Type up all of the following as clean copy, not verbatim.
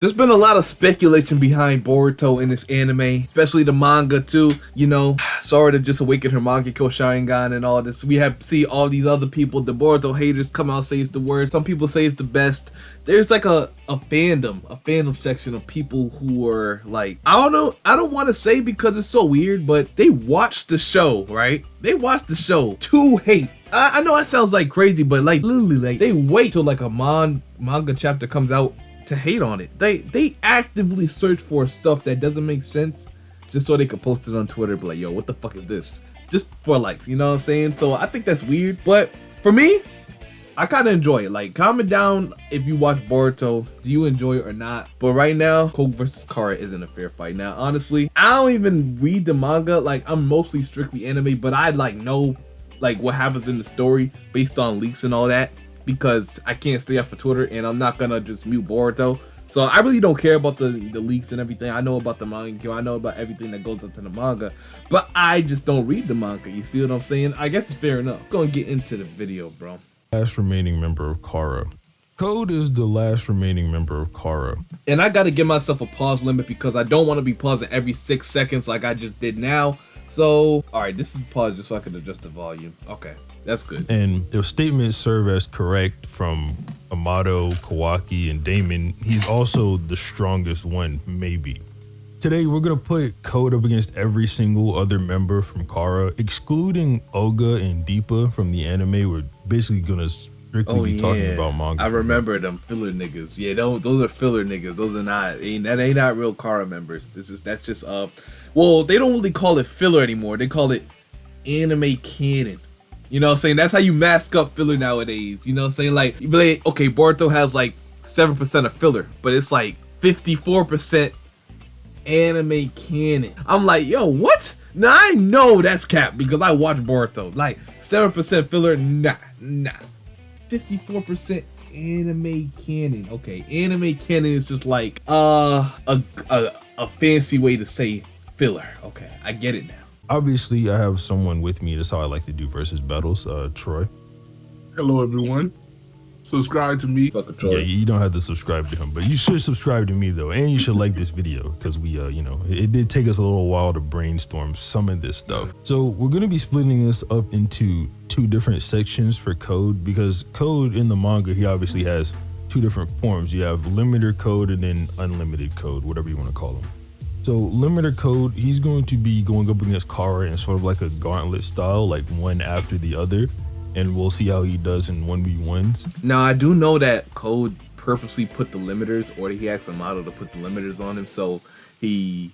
There's been a lot of speculation behind Boruto in this anime, especially the manga too. You know, Sora to just awaken her Mangekyo Sharingan and all this. We have see all these other people, the Boruto haters, come out say it's the worst. Some people say it's the best. There's like a fandom section of people who are like, I don't know, I don't want to say because it's so weird, but they watch the show, right? They watch the show to hate. I know that sounds like crazy, but like literally, like they wait till like a manga chapter comes out to hate on it. They actively search for stuff that doesn't make sense just so they could post it on Twitter, be like, yo, what the fuck is this? Just for likes, you know what I'm saying? So I think that's weird, but for me, I kind of enjoy it. Like, comment down if you watch Boruto, do you enjoy it or not? But right now, Koga versus Kara isn't a fair fight. Now, honestly, I don't even read the manga. Like, I'm mostly strictly anime, but I like know like what happens in the story based on leaks and all that, because I can't stay off of Twitter and I'm not gonna just mute Boruto. So I really don't care about the leaks and everything. I know about the manga, I know about everything that goes into the manga, but I just don't read the manga. You see what I'm saying? I guess it's fair enough. Let's go and get into the video, bro. Last remaining member of Kara. Code is the last remaining member of Kara. And I gotta give myself a pause limit because I don't want to be pausing every 6 seconds like I just did now. So, all right, this is pause just so I can adjust the volume. Okay, that's good. And their statements serve as correct from Amato, Kawaki, and Damon. He's also the strongest one, maybe. Today, we're gonna put Code up against every single other member from Kara, excluding Oga and Deepa from the anime. We're basically gonna strictly be talking about manga. I remember them filler niggas. Yeah, those are filler niggas. Those are not, they not real Kara members. That's just well, they don't really call it filler anymore. They call it anime canon. You know what I'm saying? That's how you mask up filler nowadays. You know what I'm saying? Like, you be like, okay, Boruto has like 7% of filler, but it's like 54% anime canon. I'm like, yo, what? Now I know that's cap because I watch Boruto. Like 7% filler, nah. 54% anime canon. Okay, anime canon is just like a fancy way to say filler. Okay, I get it now. Obviously, I have someone with me. That's how I like to do versus battles. Troy. Hello, everyone. Subscribe to me. Yeah, you don't have to subscribe to him, but you should subscribe to me though, and you should like this video because we, you know, it did take us a little while to brainstorm some of this stuff. So we're gonna be splitting this up into 2 different sections for Code, because Code in the manga, he obviously has 2 different forms. You have limiter Code and then unlimited Code, whatever you want to call them. So limiter Code, he's going to be going up against Kara in sort of like a gauntlet style, like one after the other. And we'll see how he does in 1v1s. Now, I do know that Code purposely put the limiters, or he asked Amato to put the limiters on him so he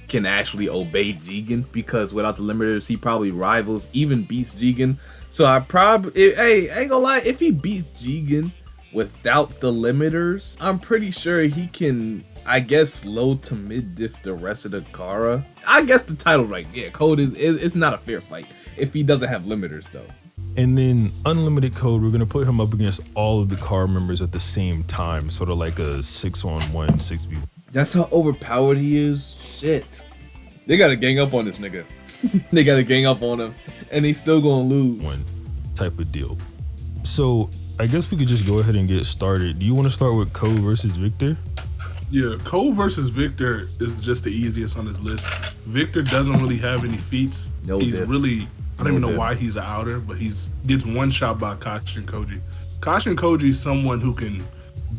can actually obey Jigen, because without the limiters, he probably rivals, even beats Jigen. So I probably, hey, I ain't gonna lie, if he beats Jigen without the limiters, I'm pretty sure he can, I guess, low to mid diff the rest of the Kara. I guess the title right, yeah, Code it's not a fair fight if he doesn't have limiters though. And then unlimited Code, we're gonna put him up against all of the Kara members at the same time, sort of like a 6-on-1, 6v1. That's how overpowered he is. Shit, they gotta gang up on this nigga. They gotta gang up on him, and they still gonna lose. One type of deal. So I guess we could just go ahead and get started. Do you want to start with Code versus Victor? Yeah, Code versus Victor is just the easiest on this list. Victor doesn't really have any feats. No he's diff. really, I don't even know why he's an outer, but gets one shot by KASHIN KOJI. KASHIN KOJI is someone who can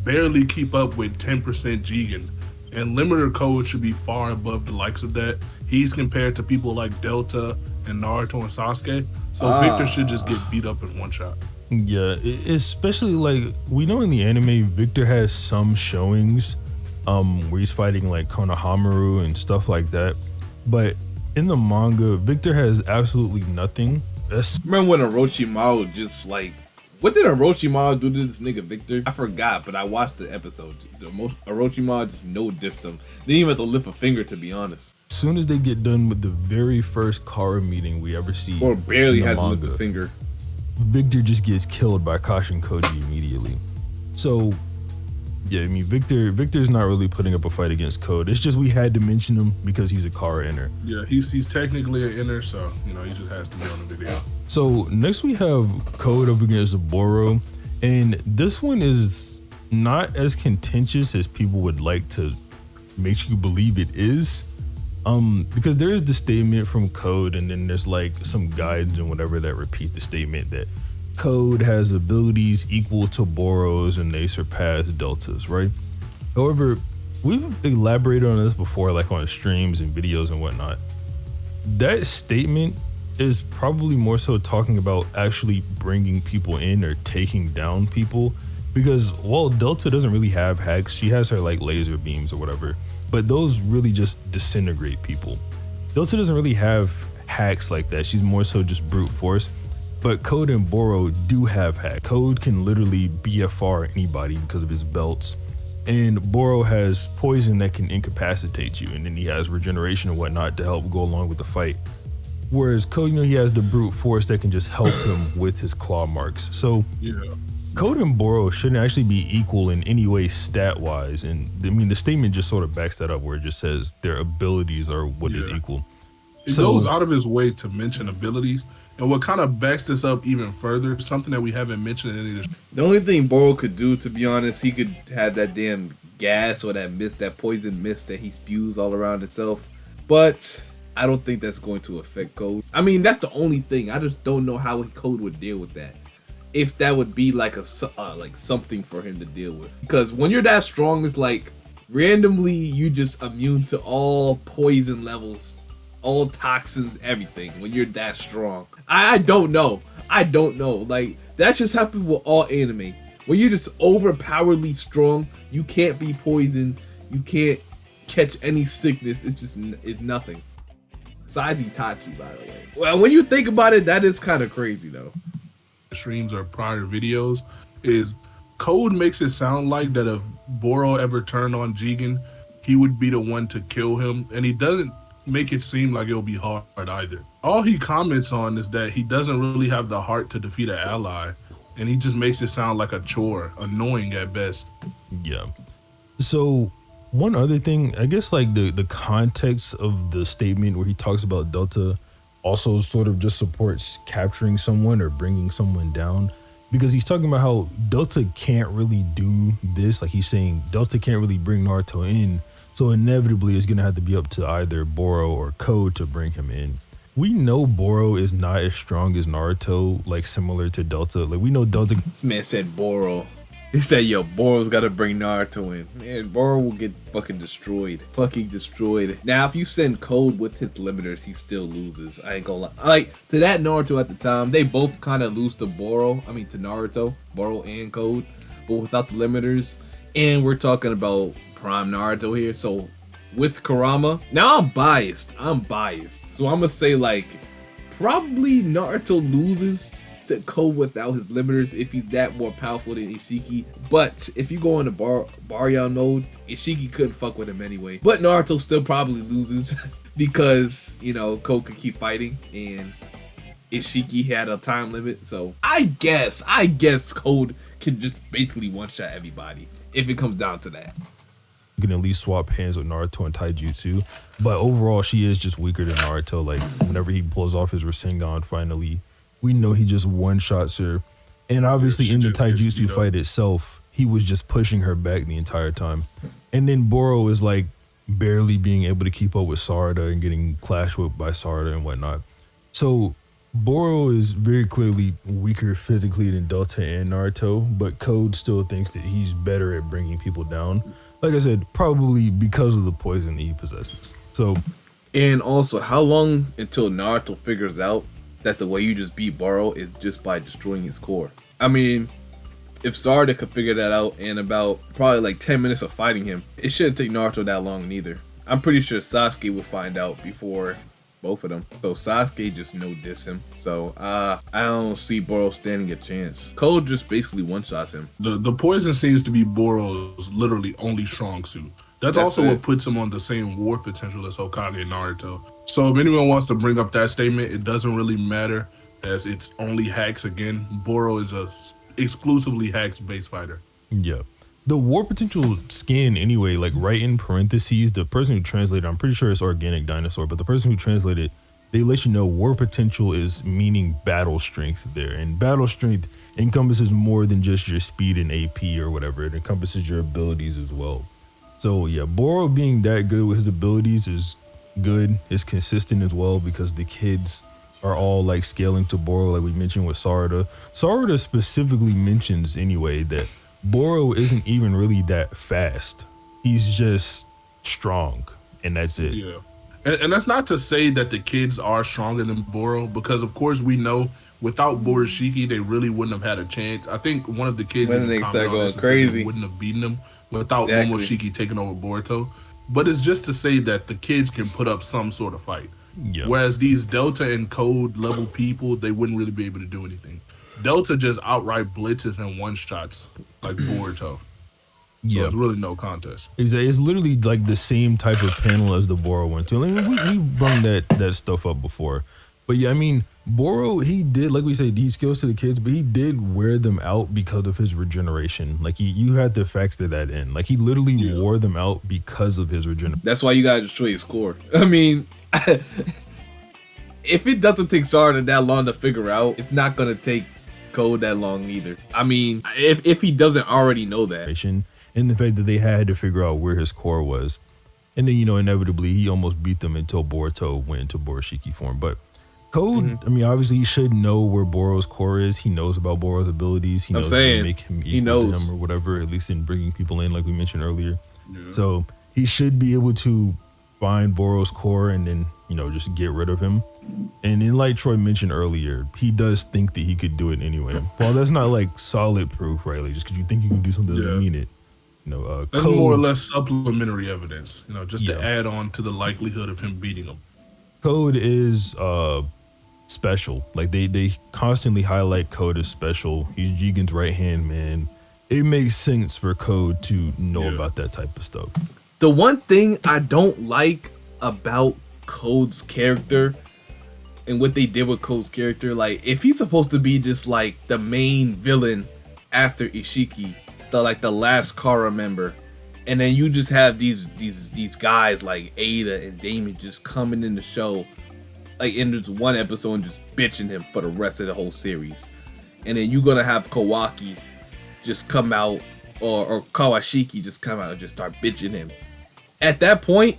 barely keep up with 10% Jigen, and limiter Code should be far above the likes of that. He's compared to people like Delta and Naruto and Sasuke, so Victor should just get beat up in one shot. Yeah, especially like, we know in the anime, Victor has some showings where he's fighting like Konohamaru and stuff like that, but in the manga, Victor has absolutely nothing. Remember when Orochimaru just like, what did Orochimaru do to this nigga Victor? I forgot, but I watched the episode. So Orochimaru just no diffed him. Didn't even have to lift a finger, to be honest. As soon as they get done with the very first Kara meeting we ever see, or barely had to manga, lift a finger, Victor just gets killed by KASHIN KOJI immediately. So yeah, I mean, Victor's not really putting up a fight against Code. It's just we had to mention him because he's a Kara inner. Yeah, he's technically an inner, so you know he just has to be on the video. So next we have Code up against Boro, and this one is not as contentious as people would like to make you believe it is. Because there is the statement from Code, and then there's like some guides and whatever that repeat the statement that Code has abilities equal to Boros and they surpass Deltas, right? However, we've elaborated on this before, like on streams and videos and whatnot. That statement is probably more so talking about actually bringing people in or taking down people, because while Delta doesn't really have hacks, she has her like laser beams or whatever, but those really just disintegrate people. Delta doesn't really have hacks like that. She's more so just brute force. But Code and Boro do have hacks. Code can literally BFR anybody because of his belts. And Boro has poison that can incapacitate you. And then he has regeneration and whatnot to help go along with the fight. Whereas Code, he has the brute force that can just help him with his claw marks. So Yeah. Code and Boro shouldn't actually be equal in any way stat-wise. And I mean, the statement just sort of backs that up, where it just says their abilities are what is equal. It goes out of his way to mention abilities. And what kind of backs this up even further, something that we haven't mentioned in any of this. The only thing Boro could do, to be honest, he could have that damn gas or that mist, that poison mist that he spews all around himself. But I don't think that's going to affect Code. I mean, that's the only thing. I just don't know how Code would deal with that. If that would be like a like something for him to deal with. Because when you're that strong, it's like randomly you just immune to all poison levels, all toxins, everything when you're that strong. I don't know. Like, that just happens with all anime. When you're just overpoweredly strong, you can't be poisoned, you can't catch any sickness. It's nothing. Besides Itachi, by the way. Well, when you think about it, that is kind of crazy though. Streams or prior videos is Code makes it sound like that if Boro ever turned on Jigen, he would be the one to kill him, and he doesn't make it seem like it'll be hard either. All he comments on is that he doesn't really have the heart to defeat an ally, and he just makes it sound like a chore, annoying at best. Yeah. So one other thing, I guess, like the context of the statement where he talks about Delta also sort of just supports capturing someone or bringing someone down, because he's talking about how Delta can't really do this. Like, he's saying Delta can't really bring Naruto in, so inevitably it's gonna have to be up to either Boro or Code to bring him in. We know Boro is not as strong as Naruto, like similar to Delta. Like, we know Delta. This man said Boro. He said, yo, Boro's gotta bring Naruto in. Man, Boro will get fucking destroyed. Fucking destroyed. Now, if you send Code with his limiters, he still loses. I ain't gonna lie. Like, to that Naruto at the time, they both kind of lose to Boro. I mean, to Naruto. Boro and Code. But without the limiters. And we're talking about Prime Naruto here. So, with Kurama. Now, I'm biased. So, I'm gonna say, like, probably Naruto loses to Code without his limiters if he's that more powerful than Ishiki. But if you go into Baryon mode, Ishiki couldn't fuck with him anyway. But Naruto still probably loses because, you know, Code could keep fighting and Ishiki had a time limit. So I guess Code can just basically one-shot everybody if it comes down to that. You can at least swap hands with Naruto and Taijutsu, but overall she is just weaker than Naruto. Like, whenever he pulls off his Rasengan finally, we know he just one-shots her. And obviously in the Taijutsu fight itself, he was just pushing her back the entire time. And then Boro is like barely being able to keep up with Sarada and getting clash whipped by Sarada and whatnot. So Boro is very clearly weaker physically than Delta and Naruto, but Code still thinks that he's better at bringing people down. Like I said, probably because of the poison that he possesses. So, and also, how long until Naruto figures out that the way you just beat Boro is just by destroying his core? I mean, if Sarada could figure that out in about probably like 10 minutes of fighting him, it shouldn't take Naruto that long neither. I'm pretty sure Sasuke would find out before both of them. So Sasuke just no diss him. So I don't see Boro standing a chance. Code just basically one-shots him. The poison seems to be Boro's literally only strong suit. That's also what puts him on the same war potential as Hokage and Naruto. So if anyone wants to bring up that statement, it doesn't really matter, as it's only hacks again. Boro is a exclusively hacks based fighter. Yeah. The war potential skin anyway, like right in parentheses, the person who translated, I'm pretty sure it's Organic Dinosaur, but the person who translated they let you know war potential is meaning battle strength there. And battle strength encompasses more than just your speed and AP or whatever. It encompasses your abilities as well. So yeah, Boro being that good with his abilities is good. It's consistent as well because the kids are all like scaling to Boro, like we mentioned with Sarada. Sarada specifically mentions anyway that Boro isn't even really that fast. He's just strong, and that's it. Yeah. And that's not to say that the kids are stronger than Boro, because of course we know without Borishiki they really wouldn't have had a chance. I think one of the kids When they start going crazy, wouldn't have beaten them without Momoshiki taking over Boruto. But it's just to say that the kids can put up some sort of fight. Yeah. Whereas these Delta and Code level people, they wouldn't really be able to do anything. Delta just outright blitzes and one shots like Boruto. So it's really no contest. It's literally like the same type of panel as the Boro went to. I mean, we brung that stuff up before. But yeah, I mean, Boro, he did, like we said, he skills to the kids, but he did wear them out because of his regeneration. Like you had to factor that in. Like he literally wore them out because of his regeneration. That's why you gotta destroy his core. I mean, if it doesn't take Sarada that long to figure out, it's not gonna take Code that long either. I mean, if he doesn't already know that. And the fact that they had to figure out where his core was. And then, you know, inevitably he almost beat them until Boruto went into Borishiki form. But Code, I mean, obviously he should know where Boro's core is. He knows about Boro's abilities. He knows how to make him equal to him or whatever, at least in bringing people in, like we mentioned earlier. Yeah. So he should be able to find Boro's core and then, you know, just get rid of him. And then, like Troy mentioned earlier, he does think that he could do it anyway. Well, that's not like solid proof, right? Like just because you think you can do something doesn't mean it. You know, that's Code, more or less supplementary evidence, you know, just to add on to the likelihood of him beating him. Code is special. Like they constantly highlight Code as special. He's Jigen's right hand man. It makes sense for Code to know about that type of stuff. The one thing I don't like about Code's character and what they did with Code's character, like if he's supposed to be just like the main villain after Ishiki, the last Kara member, and then you just have these guys like Ada and Damien just coming in the show like in just one episode and just bitching him for the rest of the whole series, and then you're gonna have Kawaki just come out or Kawashiki just come out and just start bitching him. At that point,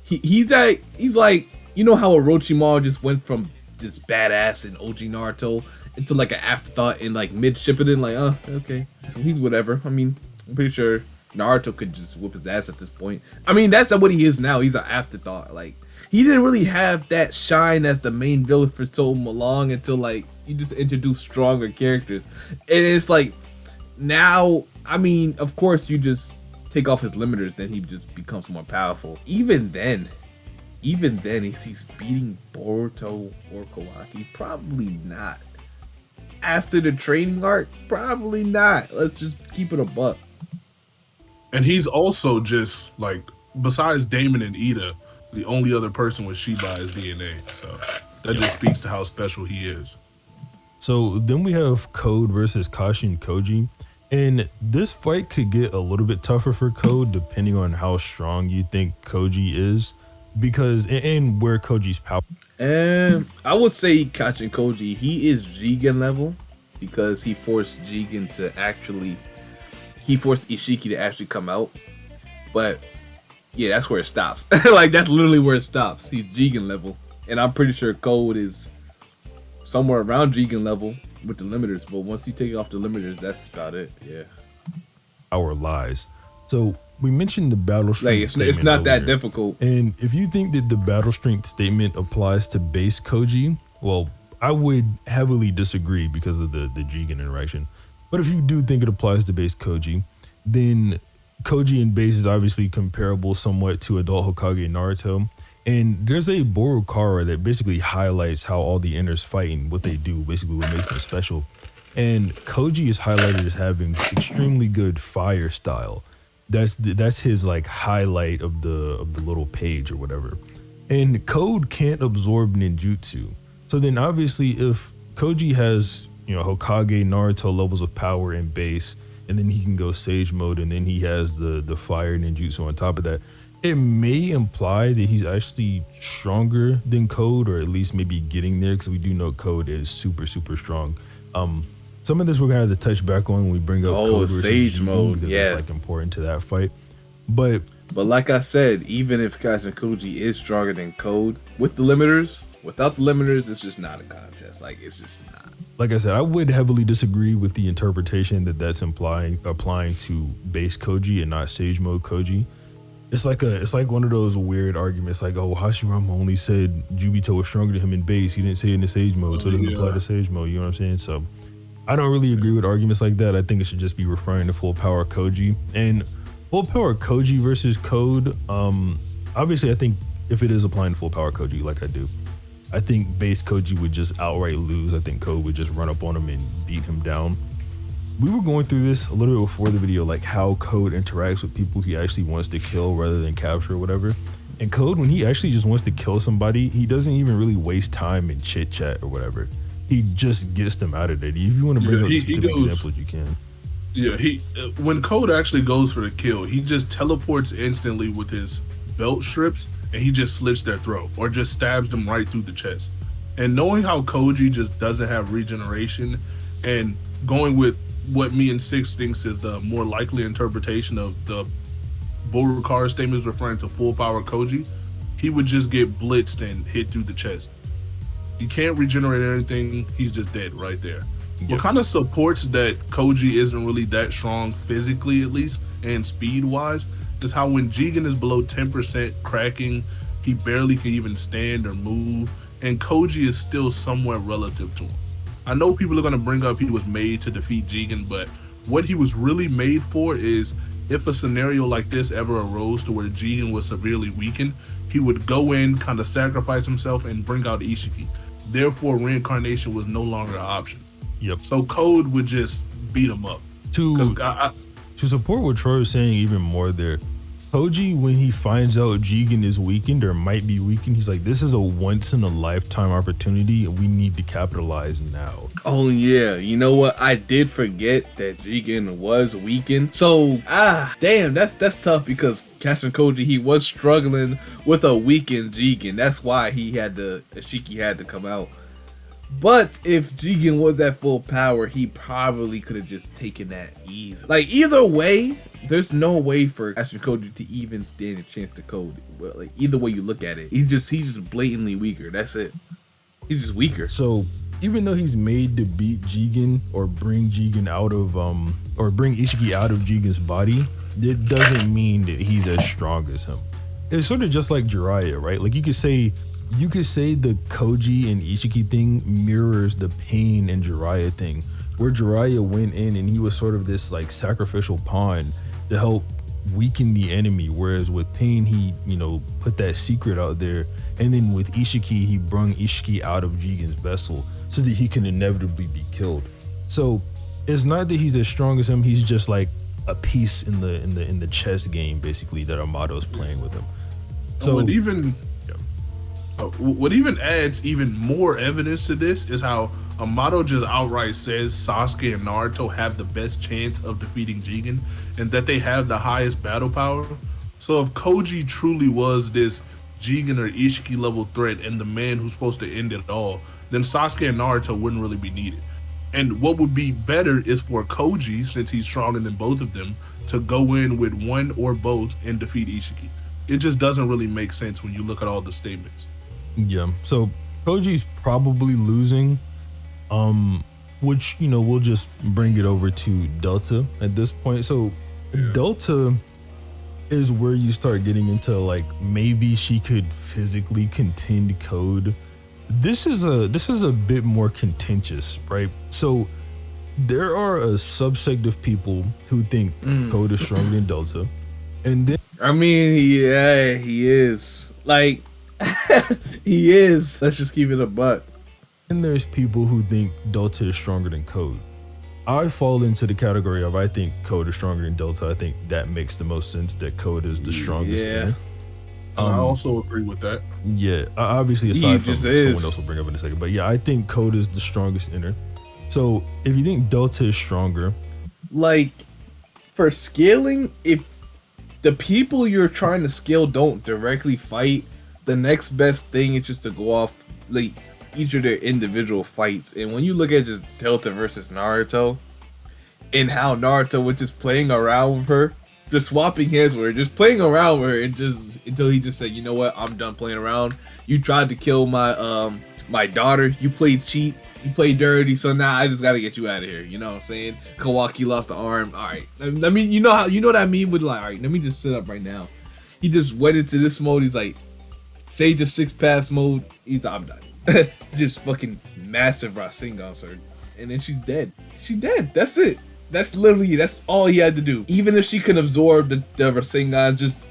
he's like, you know how Orochimaru just went from this badass in OG Naruto into like an afterthought in like mid Shippuden, like, oh, okay, so he's whatever. I mean, I'm pretty sure Naruto could just whip his ass at this point. I mean, that's what he is now. He's an afterthought. Like, he didn't really have that shine as the main villain for so long until like you just introduce stronger characters. And it's like now, I mean, of course, you just take off his limiters, then he just becomes more powerful. Even then, is he's beating Boruto or Kawaki? Probably not. After the training arc, probably not. Let's just keep it a buck. And he's also just like, besides Damon and Ida, the only other person with Shiba's DNA. So that just speaks to how special he is. So then we have Code versus Kashin Koji. And this fight could get a little bit tougher for Code depending on how strong you think Koji is. Because, and where Koji's power. And I would say Kashin Koji, he is Jigen level because he forced Ishiki to actually come out. But yeah, that's where it stops. Like, that's literally where it stops. He's Jigen level. And I'm pretty sure Code is somewhere around Jigen level with the limiters. But once you take off the limiters, that's about it. Yeah. Our lies. So we mentioned the battle strength. Like, it's not that difficult. And if you think that the battle strength statement applies to base Koji, well, I would heavily disagree because of the Jigen interaction. But if you do think it applies to base Koji, then Koji and base is obviously comparable somewhat to adult Hokage Naruto. And there's a Borukara that basically highlights how all the inners fight and what they do, basically what makes them special. And Koji is highlighted as having extremely good fire style. That's his like highlight of the little page or whatever. And Code can't absorb ninjutsu. So then obviously if Koji has, you know, Hokage Naruto levels of power in base, and then he can go Sage mode, and then he has the fire ninjutsu on top of that. It may imply that he's actually stronger than Code, or at least maybe getting there, because we do know Code is super strong. Some of this we're gonna have to touch back on when we bring up Code versus Sage Jigen, mode, because yeah, it's like important to that fight. But like I said, even if Kashin Koji is stronger than Code with the limiters, without the limiters, it's just not a contest. Like, it's just not. like I said, I would heavily disagree with the interpretation that that's applying to base Koji and not Sage mode Koji. It's like one of those weird arguments, like, oh, Hashirama only said Jubito was stronger than him in base. He didn't say it in the Sage mode, so it doesn't apply to Sage mode. You know what I'm saying? So I don't really agree with arguments like that. I think it should just be referring to full power Koji. And full power Koji versus Code, obviously I think if it is applying to full power Koji, like I do, I think base Koji would just outright lose. I think Code would just run up on him and beat him down. We were going through this a little bit before the video, like how Code interacts with people he actually wants to kill rather than capture or whatever. And Code, when he actually just wants to kill somebody, he doesn't even really waste time in chit chat or whatever. He just gets them out of there. If you want to bring up specific examples, you can. Yeah, when Code actually goes for the kill, he just teleports instantly with his belt strips, and he just slits their throat or just stabs them right through the chest. And knowing how Koji just doesn't have regeneration, and going with what me and Six thinks is the more likely interpretation of the BORUTO statements referring to full power Koji, he would just get blitzed and hit through the chest. He can't regenerate anything. He's just dead right there. Yep. What kind of supports that Koji isn't really that strong physically, at least, and speed wise, is how when Jigen is below 10% cracking, he barely can even stand or move, and Koji is still somewhat relative to him. I know people are going to bring up he was made to defeat Jigen, but what he was really made for is if a scenario like this ever arose to where Jigen was severely weakened, he would go in, kind of sacrifice himself, and bring out Ishiki. Therefore, reincarnation was no longer an option. Yep. So Code would just beat him up. To support what Troy was saying even more there, Koji, when he finds out Jigen is weakened or might be weakened, he's like, this is a once in a lifetime opportunity and we need to capitalize now. Oh yeah, you know what? I did forget that Jigen was weakened. So, damn, that's tough because Kashin Koji, he was struggling with a weakened Jigen. That's why Ishiki had to come out. But if Jigen was at full power, he probably could have just taken that easy. Like, either way, there's no way for Kashin Koji to even stand a chance to Code. Well, like, either way you look at it, he's just blatantly weaker. That's it. He's just weaker. So even though he's made to beat Jigen or bring Jigen out of or bring Ishiki out of Jigen's body, it doesn't mean that he's as strong as him. It's sort of just like Jiraiya, right? Like you could say the Koji and Ishiki thing mirrors the Pain and Jiraiya thing, where Jiraiya went in and he was sort of this like sacrificial pawn to help weaken the enemy, whereas with Pain he, put that secret out there, and then with Ishiki he brung Ishiki out of Jigen's vessel so that he can inevitably be killed. So it's not that he's as strong as him, he's just like a piece in the chess game basically that Amato's playing with him. So what even adds even more evidence to this is how Amato just outright says Sasuke and Naruto have the best chance of defeating Jigen and that they have the highest battle power. So if Koji truly was this Jigen or Ishiki level threat and the man who's supposed to end it all, then Sasuke and Naruto wouldn't really be needed. And what would be better is for Koji, since he's stronger than both of them, to go in with one or both and defeat Ishiki. It just doesn't really make sense when you look at all the statements. Yeah, so Koji's probably losing, which, we'll just bring it over to Delta at this point. So Delta is where you start getting into like, maybe she could physically contend Code. This is a bit more contentious, right? So there are a subsect of people who think Code is stronger than Delta. And then, I mean, yeah, he is. Like, he is. Let's just keep it a buck. And there's people who think Delta is stronger than Code. I fall into the category of I think Code is stronger than Delta. I think that makes the most sense that Code is the strongest. Yeah. I also agree with that. Yeah, obviously aside from someone else will bring up in a second. But yeah, I think Code is the strongest inner. So if you think Delta is stronger, like, for scaling, if the people you're trying to scale don't directly fight, the next best thing is just to go off like each of their individual fights. And when you look at just Delta versus Naruto, and how Naruto was just playing around with her, just swapping hands with her, just playing around with her, and just until he just said, you know what, I'm done playing around. You tried to kill my my daughter, you played cheat, you played dirty, so now I just gotta get you out of here. You know what I'm saying? Kawaki lost the arm. Alright. I mean, you know that meme with like, alright, let me just sit up right now. He just went into this mode, he's like, Sage of 6-pass mode, he's like, I'm done. Just fucking massive Rasengan, sir. And then she's dead. She's dead. That's it. That's literally, that's all he had to do. Even if she can absorb the Rasengan, just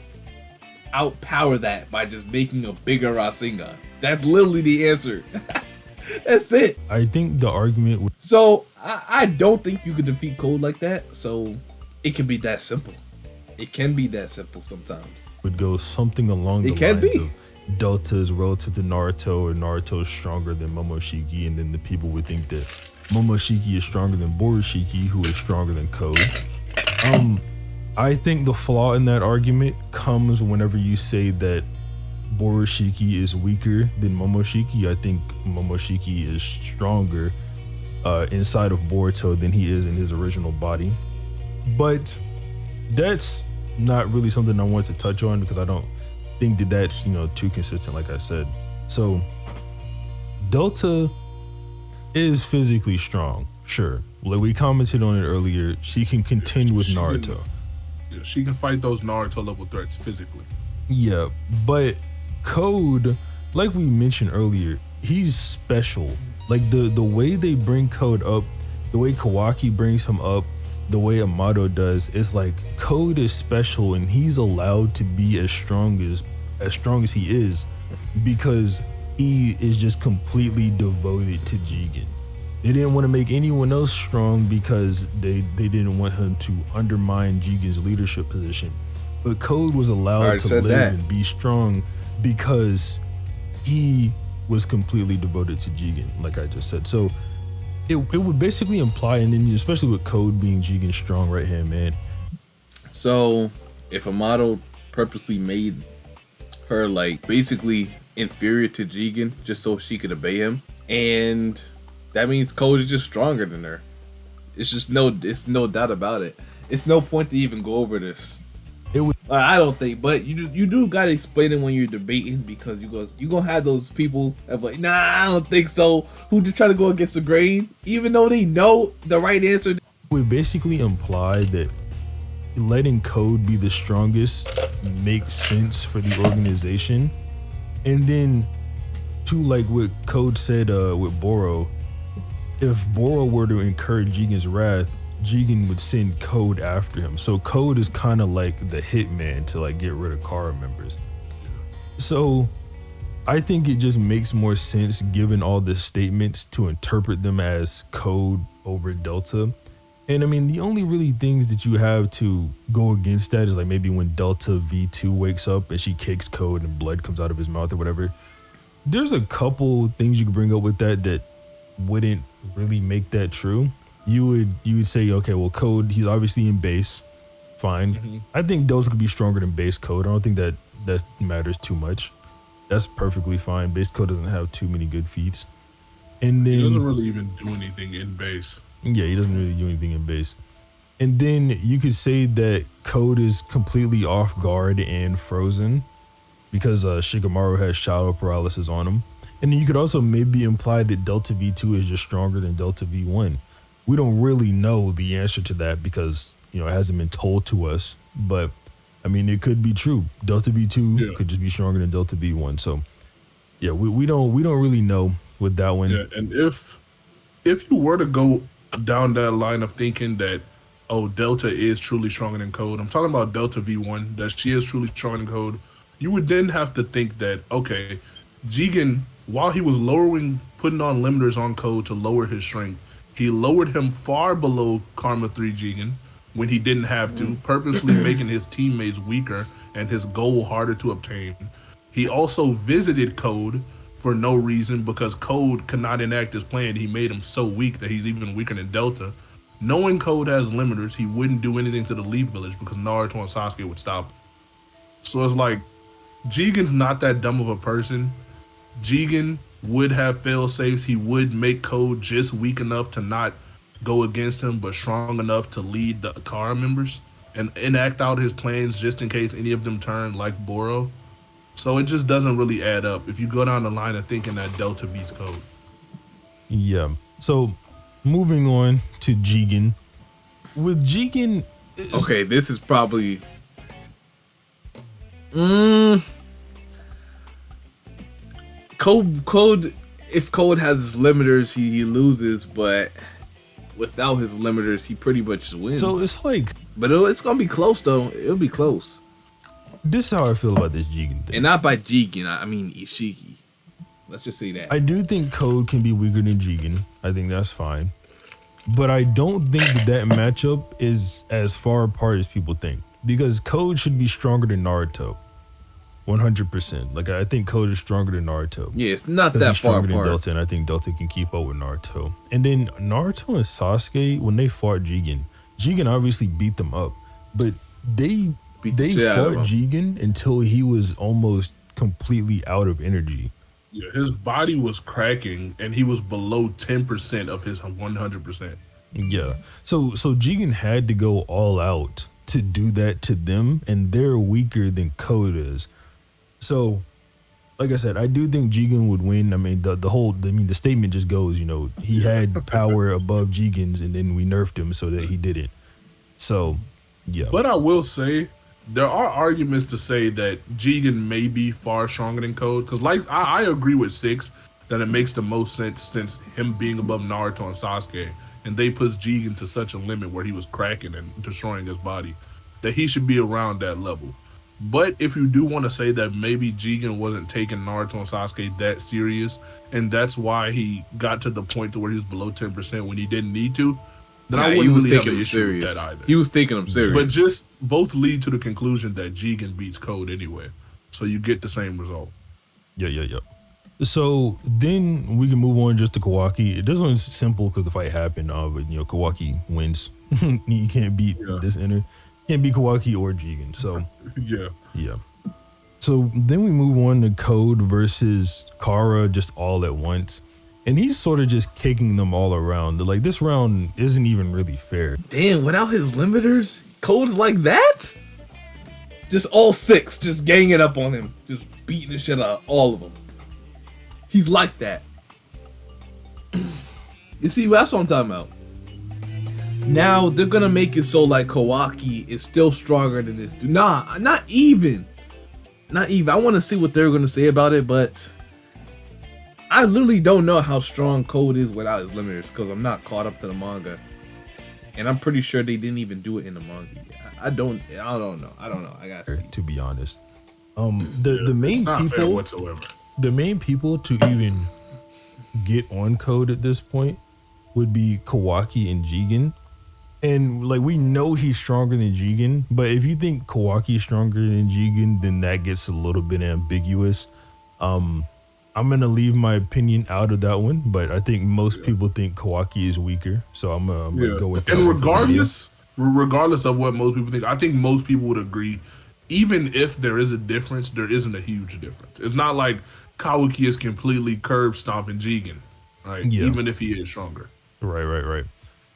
outpower that by just making a bigger Rasengan. That's literally the answer. That's it. I think the argument would... So, I don't think you could defeat Code like that. So, it can be that simple. It can be that simple sometimes. Would go something along the lines of Delta is relative to Naruto, or Naruto is stronger than Momoshiki, and then the people would think that Momoshiki is stronger than Borushiki, who is stronger than Code. I think the flaw in that argument comes whenever you say that Borushiki is weaker than Momoshiki. I think Momoshiki is stronger inside of Boruto than he is in his original body. But that's not really something I want to touch on because I don't think that that's, you know, too consistent, like I said. So Delta is physically strong, sure. Like we commented on it earlier, she can contend with Naruto. She can fight those Naruto level threats physically. Yeah, but Code, like we mentioned earlier, he's special. Like the way they bring Code up, the way Kawaki brings him up, the way Amato does, it's like Code is special and he's allowed to be as strong as he is because he is just completely devoted to Jigen. They didn't want to make anyone else strong because they didn't want him to undermine Jigen's leadership position. But Code was allowed to live and be strong because he was completely devoted to Jigen, like I just said. So it would basically imply, and then especially with Code being Jigen's strong right hand man. So if Amato purposely made her like basically inferior to Jigen just so she could obey him, and that means Code is just stronger than her. It's no doubt about it. It's no point to even go over this. I don't think, but you do gotta explain it when you're debating, because you gonna have those people that are like, nah, I don't think so, who just try to go against the grain, even though they know the right answer. It would basically imply that letting Code be the strongest makes sense for the organization, and then to like what Code said with Boro, if Boro were to incur Jigen's wrath, Jigen would send Code after him. So Code is kind of like the hitman to like get rid of Kara members. So I think it just makes more sense, given all the statements, to interpret them as Code over Delta. And I mean, the only really things that you have to go against that is like maybe when Delta V2 wakes up and she kicks Code and blood comes out of his mouth or whatever. There's a couple things you could bring up with that wouldn't really make that true. You would say, okay, well, Code, he's obviously in base, fine. Mm-hmm. I think Delta could be stronger than base Code. I don't think that matters too much. That's perfectly fine. Base Code doesn't have too many good feats. And then he doesn't really even do anything in base. Yeah, he doesn't really do anything in base. And then you could say that Code is completely off guard and frozen because Shikamaru has shadow paralysis on him. And then you could also maybe imply that Delta V2 is just stronger than Delta V1. We don't really know the answer to that because, you know, it hasn't been told to us. But I mean, it could be true. Delta V2 could just be stronger than Delta V1. So yeah, we don't really know with that one. Yeah, and if you were to go down that line of thinking that, oh, Delta is truly stronger than Code, I'm talking about Delta V1, that she is truly stronger than Code, you would then have to think that, okay, Jigen, while he was putting on limiters on Code to lower his strength, he lowered him far below Karma 3 Jigen when he didn't have to, purposely making his teammates weaker and his goal harder to obtain. He also visited Code for no reason because Code could not enact his plan. He made him so weak that he's even weaker than Delta. Knowing Code has limiters, he wouldn't do anything to the Leaf Village because Naruto and Sasuke would stop him. So it's like, Jigen's not that dumb of a person. Jigen would have fail safes. He would make Code just weak enough to not go against him, but strong enough to lead the Akara members and enact out his plans just in case any of them turn like Boro. So it just doesn't really add up if you go down the line of thinking that Delta beats Code. Yeah. So moving on to Jigen. With Jigen, Okay, this is probably Code. If Code has his limiters, he loses, but without his limiters, he pretty much wins. so it's like, But it's gonna be close though. It'll be close, this is how I feel about this Jigen thing. and not by Jigen. I mean Ishiki. Let's just say that. I do think Code can be weaker than Jigen. I think that's fine. But I don't think that matchup is as far apart as people think. Because Code should be stronger than Naruto. 100%. Like, I think Code is stronger than Naruto. Yeah, it's not Because that he's far stronger than apart. Delta, and I think Delta can keep up with Naruto. And then Naruto and Sasuke, when they fought Jigen obviously beat them up. But they Beat the shit out of fought him. Jigen until he was almost completely out of energy. Yeah, his body was cracking and he was below 10% of his 100%. Yeah. So Jigen had to go all out to do that to them, and they're weaker than Code is. So, like I said, I do think Jigen would win. I mean, the statement just goes, he had power above Jigen's, and then we nerfed him so that he didn't. So, yeah. But I will say, there are arguments to say that Jigen may be far stronger than Code. Because like I agree with Six that it makes the most sense since him being above Naruto and Sasuke. And they puts Jigen to such a limit where he was cracking and destroying his body, that he should be around that level. But if you do want to say that maybe Jigen wasn't taking Naruto and Sasuke that serious, and that's why he got to the point to where he was below 10% when he didn't need to, then I He wouldn't was really have taking an him issue serious. with that either. He was taking him serious. But just both lead to the conclusion that Jigen beats Code anyway. So you get the same result. Yeah. So then we can move on just to Kawaki. This one's simple because the fight happened, but Kawaki wins. He can't beat this inner. Can't beat Kawaki or Jigen. So Yeah. So then we move on to Code versus Kara just all at once. And he's sort of just kicking them all around. Like, this round isn't even really fair. damn, without his limiters, Code's like that? Just all six, just ganging up on him, just beating the shit out of all of them. He's like that. You see, that's what I'm talking about. Now they're gonna make it so like Kawaki is still stronger than this dude. Nah, not even. Not even. I want to see what they're gonna say about it, but I literally don't know how strong Code is without his limiters because I'm not caught up to the manga, and I'm pretty sure they didn't even do it in the manga. I don't know. I gotta see. To be honest, the main It's not fair people, whatsoever. the main people to even get on Code at this point would be Kawaki and Jigen. And like, we know he's stronger than Jigen, but if you think Kawaki is stronger than Jigen, then that gets a little bit ambiguous. I'm gonna leave my opinion out of that one, but I think most people think Kawaki is weaker, so I'm gonna go with that. And one for the video. regardless of what most people think, I think most people would agree. Even if there is a difference, there isn't a huge difference. It's not like Kawaki is completely curb stomping Jigen, right? Yeah. Even if he is stronger. Right.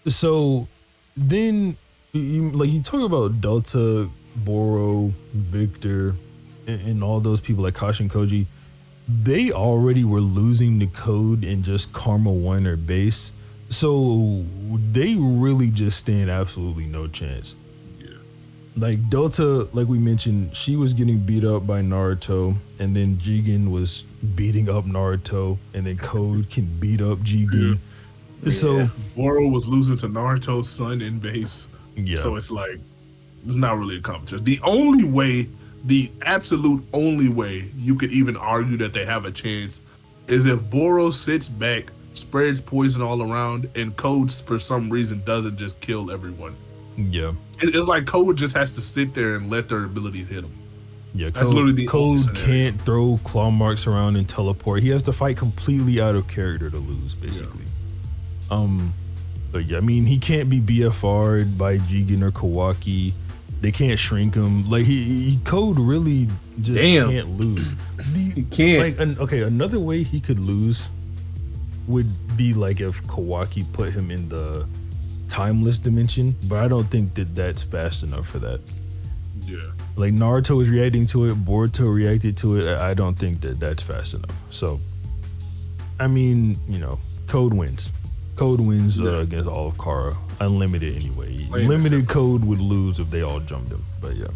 So then, you talk about Delta, Boro, Victor, and all those people like KASHIN, KOJI. They already were losing the Code in just Karma 1 or base. So they really just stand absolutely no chance. Yeah. Like Delta, like we mentioned, she was getting beat up by Naruto, and then Jigen was beating up Naruto, and then Code can beat up Jigen. So Boro was losing to Naruto's son in base. yeah, So it's like, it's not really a competition. The only way, the absolute only way you could even argue that they have a chance is if Boro sits back, spreads poison all around, and Code for some reason doesn't just kill everyone. yeah. It's like Code just has to sit there and let their abilities hit him. Yeah, That's literally the only Code scenario. can't throw claw marks around and teleport. He has to fight completely out of character to lose, basically. But yeah, I mean, he can't be BFR'd by Jigen or Kawaki. They can't shrink him. Like he Code really just can't lose. He can't. Like, okay, another way he could lose would be like if Kawaki put him in the timeless dimension, but I don't think that that's fast enough for that. Yeah. Like Naruto is reacting to it, Boruto reacted to it. I don't think that that's fast enough. So, I mean, you know, Code wins. Code wins against all of Kara. Unlimited anyway. Limited Code would lose if they all jumped him. But yeah.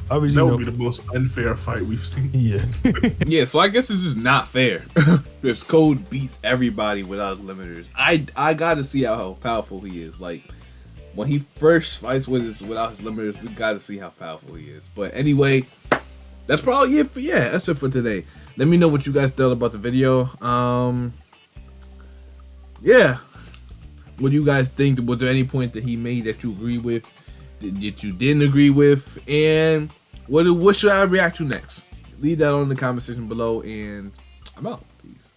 Obviously, that would be the most unfair fight we've seen. Yeah. Yeah, so I guess it's just not fair. Because Code beats everybody without limiters. I gotta see how powerful he is. Like, when he first fights without his limiters, we gotta see how powerful he is. But anyway, that's probably it that's it for today. Let me know what you guys thought about the video. Yeah. What do you guys think? Was there any point that he made that you agree with, that you didn't agree with? And what should I react to next? Leave that on in the comment section below, and I'm out. Peace.